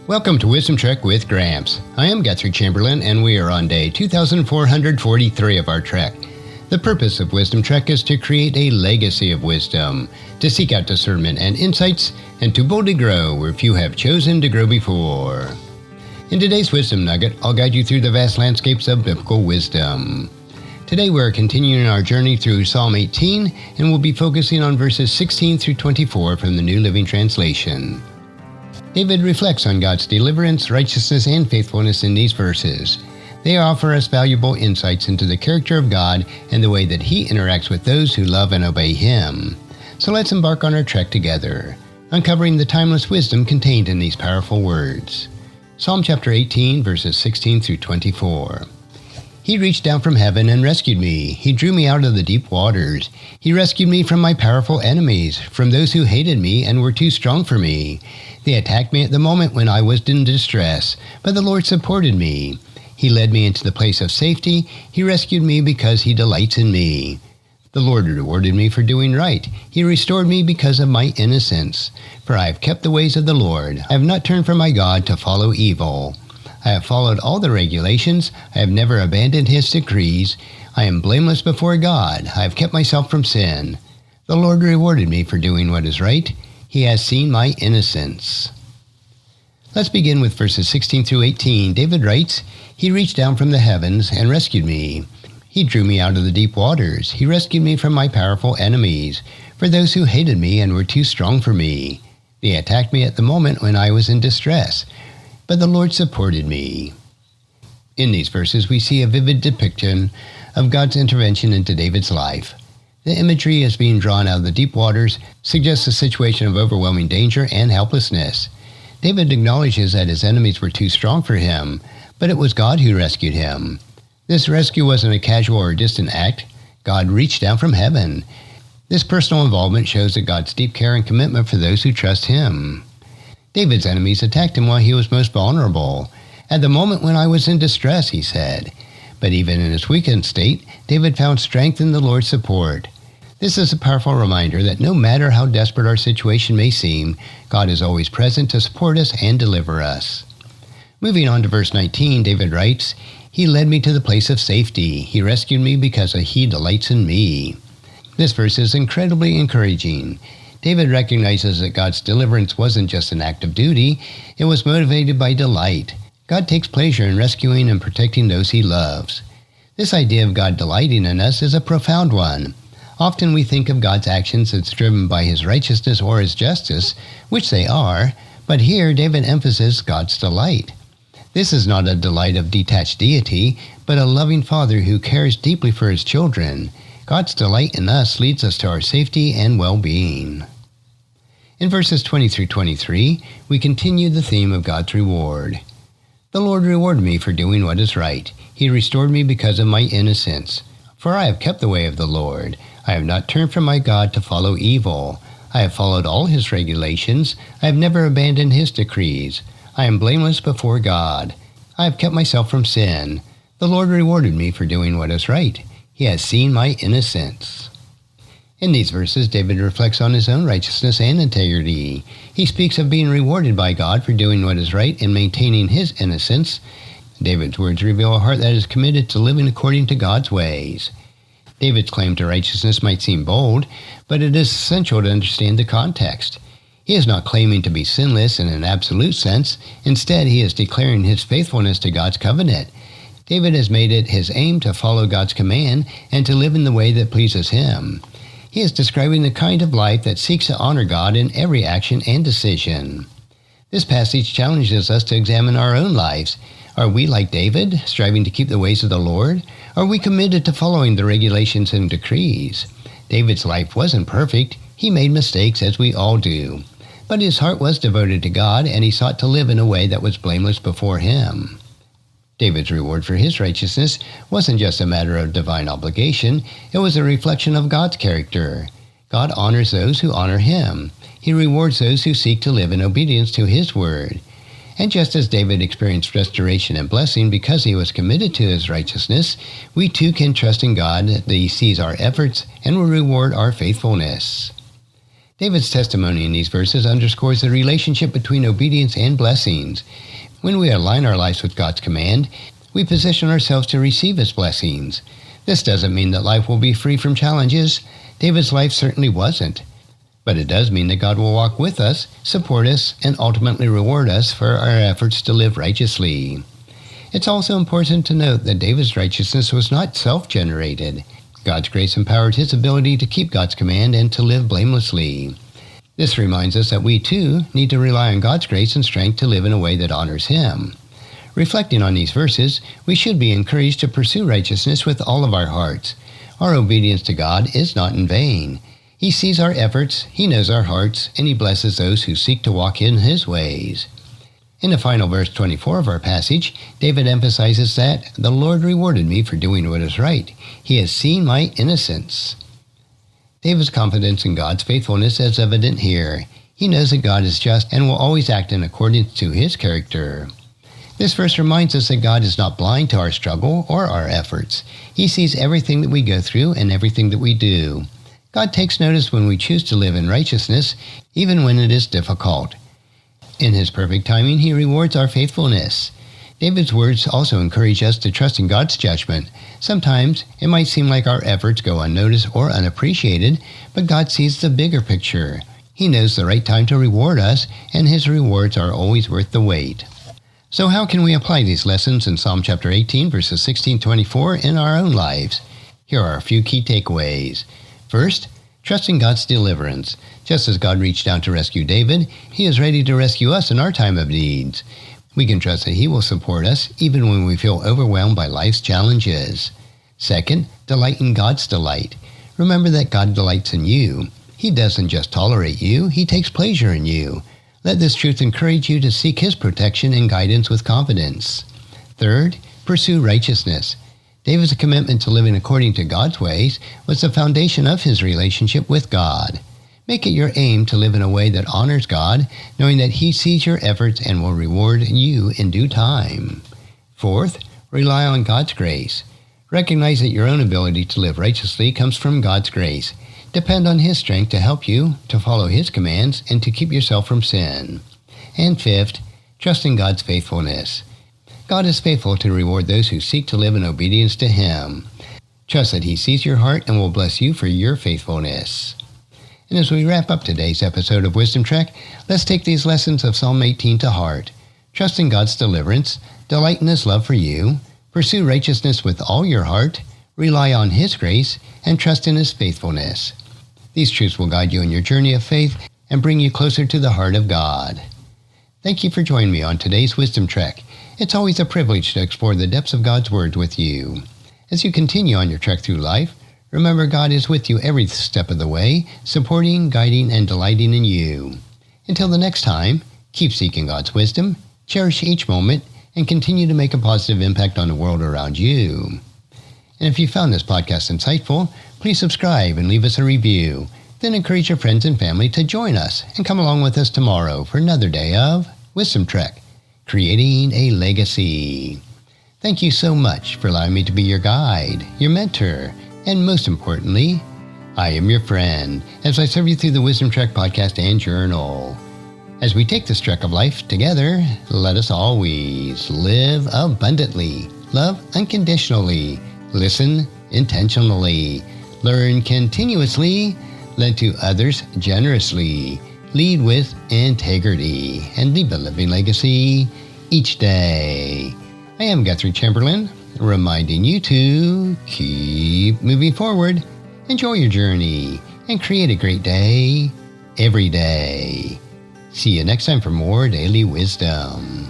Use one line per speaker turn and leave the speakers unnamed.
Welcome to Wisdom Trek with Gramps. I am Guthrie Chamberlain, and we are on day 2443 of our trek. The purpose of Wisdom Trek is to create a legacy of wisdom, to seek out discernment and insights, and to boldly grow where few have chosen to grow before. In today's Wisdom Nugget, I'll guide you through the vast landscapes of biblical wisdom. Today we're continuing our journey through Psalm 18, and we'll be focusing on verses 16 through 24 from the New Living Translation. David reflects on God's deliverance, righteousness, and faithfulness in these verses. They offer us valuable insights into the character of God and the way that He interacts with those who love and obey Him. So let's embark on our trek together, uncovering the timeless wisdom contained in these powerful words. Psalm chapter 18, verses 16 through 24. He reached down from heaven and rescued me. He drew me out of the deep waters. He rescued me from my powerful enemies, from those who hated me and were too strong for me. They attacked me at the moment when I was in distress, but the Lord supported me. He led me into the place of safety. He rescued me because He delights in me. The Lord rewarded me for doing right. He restored me because of my innocence. For I have kept the ways of the Lord. I have not turned from my God to follow evil. I have followed all the regulations. I have never abandoned His decrees. I am blameless before God. I have kept myself from sin. The Lord rewarded me for doing what is right. He has seen my innocence. Let's begin with verses 16 through 18. David writes, He reached down from the heavens and rescued me. He drew me out of the deep waters. He rescued me from my powerful enemies, for those who hated me and were too strong for me. They attacked me at the moment when I was in distress, but the Lord supported me. In these verses, we see a vivid depiction of God's intervention into David's life. The imagery as being drawn out of the deep waters suggests a situation of overwhelming danger and helplessness. David acknowledges that his enemies were too strong for him, but it was God who rescued him. This rescue wasn't a casual or distant act. God reached down from heaven. This personal involvement shows that God's deep care and commitment for those who trust Him. David's enemies attacked him while he was most vulnerable. At the moment when I was in distress, he said. But even in his weakened state, David found strength in the Lord's support. This is a powerful reminder that no matter how desperate our situation may seem, God is always present to support us and deliver us. Moving on to verse 19, David writes, He led me to the place of safety. He rescued me because He delights in me. This verse is incredibly encouraging. David recognizes that God's deliverance wasn't just an act of duty, it was motivated by delight. God takes pleasure in rescuing and protecting those He loves. This idea of God delighting in us is a profound one. Often we think of God's actions as driven by His righteousness or His justice, which they are, but here David emphasizes God's delight. This is not a delight of detached deity, but a loving Father who cares deeply for His children. God's delight in us leads us to our safety and well-being. In verses 20 through 23, we continue the theme of God's reward. The Lord rewarded me for doing what is right. He restored me because of my innocence. For I have kept the way of the Lord. I have not turned from my God to follow evil. I have followed all His regulations. I have never abandoned His decrees. I am blameless before God. I have kept myself from sin. The Lord rewarded me for doing what is right. He has seen my innocence. In these verses, David reflects on his own righteousness and integrity. He speaks of being rewarded by God for doing what is right and maintaining his innocence. David's words reveal a heart that is committed to living according to God's ways. David's claim to righteousness might seem bold, but it is essential to understand the context. He is not claiming to be sinless in an absolute sense. Instead, he is declaring his faithfulness to God's covenant. David has made it his aim to follow God's command and to live in the way that pleases Him. He is describing the kind of life that seeks to honor God in every action and decision. This passage challenges us to examine our own lives. Are we like David, striving to keep the ways of the Lord? Are we committed to following the regulations and decrees? David's life wasn't perfect. He made mistakes, as we all do. But his heart was devoted to God, and he sought to live in a way that was blameless before Him. David's reward for his righteousness wasn't just a matter of divine obligation, it was a reflection of God's character. God honors those who honor Him. He rewards those who seek to live in obedience to His word. And just as David experienced restoration and blessing because he was committed to his righteousness, we too can trust in God that He sees our efforts and will reward our faithfulness. David's testimony in these verses underscores the relationship between obedience and blessings. When we align our lives with God's command, we position ourselves to receive His blessings. This doesn't mean that life will be free from challenges. David's life certainly wasn't. But it does mean that God will walk with us, support us, and ultimately reward us for our efforts to live righteously. It's also important to note that David's righteousness was not self-generated. God's grace empowered his ability to keep God's command and to live blamelessly. This reminds us that we, too, need to rely on God's grace and strength to live in a way that honors Him. Reflecting on these verses, we should be encouraged to pursue righteousness with all of our hearts. Our obedience to God is not in vain. He sees our efforts, He knows our hearts, and He blesses those who seek to walk in His ways. In the final verse 24 of our passage, David emphasizes that the Lord rewarded me for doing what is right. He has seen my innocence. David's confidence in God's faithfulness is evident here. He knows that God is just and will always act in accordance to His character. This verse reminds us that God is not blind to our struggle or our efforts. He sees everything that we go through and everything that we do. God takes notice when we choose to live in righteousness, even when it is difficult. In His perfect timing, He rewards our faithfulness. David's words also encourage us to trust in God's judgment. Sometimes it might seem like our efforts go unnoticed or unappreciated, but God sees the bigger picture. He knows the right time to reward us, and His rewards are always worth the wait. So how can we apply these lessons in Psalm chapter 18, verses 16-24 in our own lives? Here are a few key takeaways. First, trust in God's deliverance. Just as God reached out to rescue David, He is ready to rescue us in our time of needs. We can trust that He will support us even when we feel overwhelmed by life's challenges. Second, delight in God's delight. Remember that God delights in you. He doesn't just tolerate you, He takes pleasure in you. Let this truth encourage you to seek His protection and guidance with confidence. Third, pursue righteousness. David's commitment to living according to God's ways was the foundation of his relationship with God. Make it your aim to live in a way that honors God, knowing that He sees your efforts and will reward you in due time. Fourth, rely on God's grace. Recognize that your own ability to live righteously comes from God's grace. Depend on His strength to help you to follow His commands and to keep yourself from sin. And fifth, trust in God's faithfulness. God is faithful to reward those who seek to live in obedience to Him. Trust that He sees your heart and will bless you for your faithfulness. And as we wrap up today's episode of Wisdom Trek, let's take these lessons of Psalm 18 to heart. Trust in God's deliverance, delight in His love for you, pursue righteousness with all your heart, rely on His grace, and trust in His faithfulness. These truths will guide you in your journey of faith and bring you closer to the heart of God. Thank you for joining me on today's Wisdom Trek. It's always a privilege to explore the depths of God's Word with you. As you continue on your trek through life, remember God is with you every step of the way, supporting, guiding, and delighting in you. Until the next time, keep seeking God's wisdom, cherish each moment, and continue to make a positive impact on the world around you. And if you found this podcast insightful, please subscribe and leave us a review. Then encourage your friends and family to join us and come along with us tomorrow for another day of Wisdom Trek, creating a legacy. Thank you so much for allowing me to be your guide, your mentor, and most importantly, I am your friend as I serve you through the Wisdom Trek podcast and journal. As we take this trek of life together, let us always live abundantly, love unconditionally, listen intentionally, learn continuously, lend to others generously, lead with integrity, and leave a living legacy each day. I am Guthrie Chamberlain, reminding you to keep moving forward, enjoy your journey, and create a great day every day. See you next time for more daily wisdom.